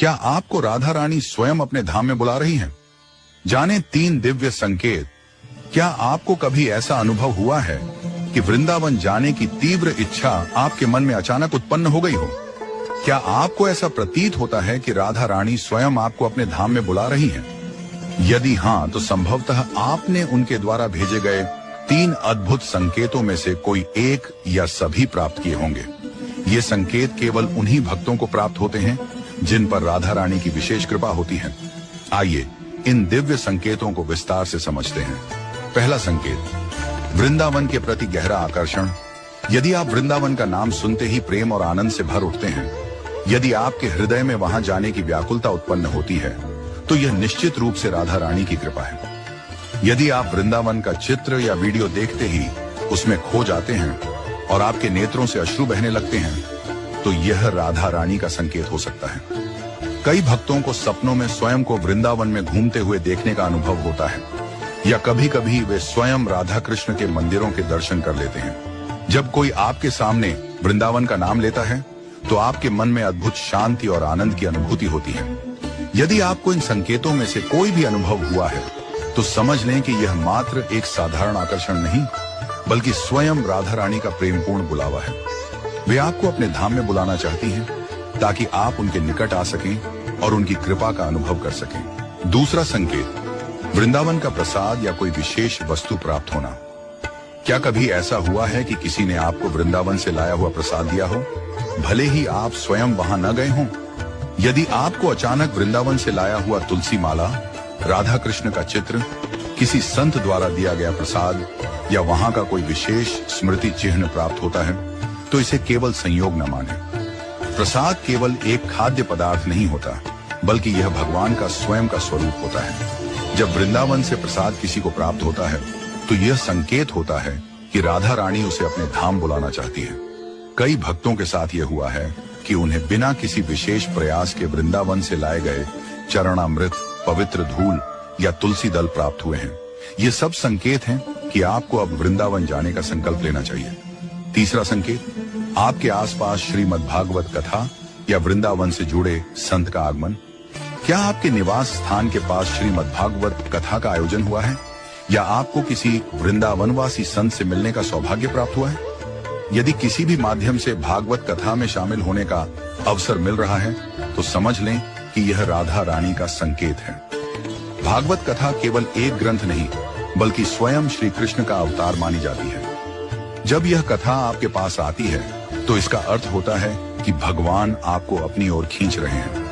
क्या आपको राधा रानी स्वयं अपने धाम में बुला रही हैं? जाने 3 दिव्य संकेत। क्या आपको कभी ऐसा अनुभव हुआ है कि वृंदावन जाने की तीव्र इच्छा आपके मन में अचानक उत्पन्न हो गई हो? क्या आपको ऐसा प्रतीत होता है कि राधा रानी स्वयं आपको अपने धाम में बुला रही हैं? यदि हाँ, तो संभवतः आपने उनके द्वारा भेजे गए 3 अद्भुत संकेतों में से कोई एक या सभी प्राप्त किए होंगे। ये संकेत केवल उन्हीं भक्तों को प्राप्त होते हैं जिन पर राधा रानी की विशेष कृपा होती है। आइए इन दिव्य संकेतों को विस्तार से समझते हैं। पहला संकेत, वृंदावन के प्रति गहरा आकर्षण। यदि आप वृंदावन का नाम सुनते ही प्रेम और आनंद से भर उठते हैं, यदि आपके हृदय में वहां जाने की व्याकुलता उत्पन्न होती है, तो यह निश्चित रूप से राधा रानी की कृपा है। यदि आप वृंदावन का चित्र या वीडियो देखते ही उसमें खो जाते हैं और आपके नेत्रों से अश्रु बहने लगते हैं, तो यह राधा रानी का संकेत हो सकता है। कई भक्तों को सपनों में स्वयं को वृंदावन में घूमते हुए देखने का अनुभव होता है, या कभी कभी वे स्वयं राधा कृष्ण के मंदिरों के दर्शन कर लेते हैं। जब कोई आपके सामने वृंदावन का नाम लेता है, तो आपके मन में अद्भुत शांति और आनंद की अनुभूति होती है। यदि आपको इन संकेतों में से कोई भी अनुभव हुआ है, तो समझ लें कि यह मात्र एक साधारण आकर्षण नहीं, बल्कि स्वयं राधा रानी का प्रेमपूर्ण बुलावा है। वे आपको अपने धाम में बुलाना चाहती हैं, ताकि आप उनके निकट आ सकें और उनकी कृपा का अनुभव कर सकें। दूसरा संकेत, वृंदावन का प्रसाद या कोई विशेष वस्तु प्राप्त होना। क्या कभी ऐसा हुआ है कि किसी ने आपको वृंदावन से लाया हुआ प्रसाद दिया हो, भले ही आप स्वयं वहां न गए हों? यदि आपको अचानक वृंदावन से लाया हुआ तुलसी माला, राधा कृष्ण का चित्र, किसी संत द्वारा दिया गया प्रसाद या वहां का कोई विशेष स्मृति चिन्ह प्राप्त होता है, तो इसे केवल संयोग न माने। प्रसाद केवल एक खाद्य पदार्थ नहीं होता, बल्कि यह भगवान का स्वयं का स्वरूप होता है। जब वृंदावन से प्रसाद किसी को प्राप्त होता है, तो यह संकेत होता है कि राधा रानी उसे अपने धाम बुलाना चाहती है। कई भक्तों के साथ यह हुआ है कि उन्हें बिना किसी विशेष प्रयास के वृंदावन से लाए गए चरणामृत, पवित्र धूल या तुलसी दल प्राप्त हुए हैं। ये सब संकेत हैं कि आपको अब वृंदावन जाने का संकल्प लेना चाहिए। तीसरा संकेत, आपके आसपास श्रीमद् भागवत कथा या वृंदावन से जुड़े संत का आगमन। क्या आपके निवास स्थान के पास श्रीमद् भागवत कथा का आयोजन हुआ है, या आपको किसी वृंदावनवासी संत से मिलने का सौभाग्य प्राप्त हुआ है? यदि किसी भी माध्यम से भागवत कथा में शामिल होने का अवसर मिल रहा है, तो समझ लें कि यह राधा रानी का संकेत है। भागवत कथा केवल एक ग्रंथ नहीं, बल्कि स्वयं श्री कृष्ण का अवतार मानी जाती है। जब यह कथा आपके पास आती है, तो इसका अर्थ होता है कि भगवान आपको अपनी ओर खींच रहे हैं।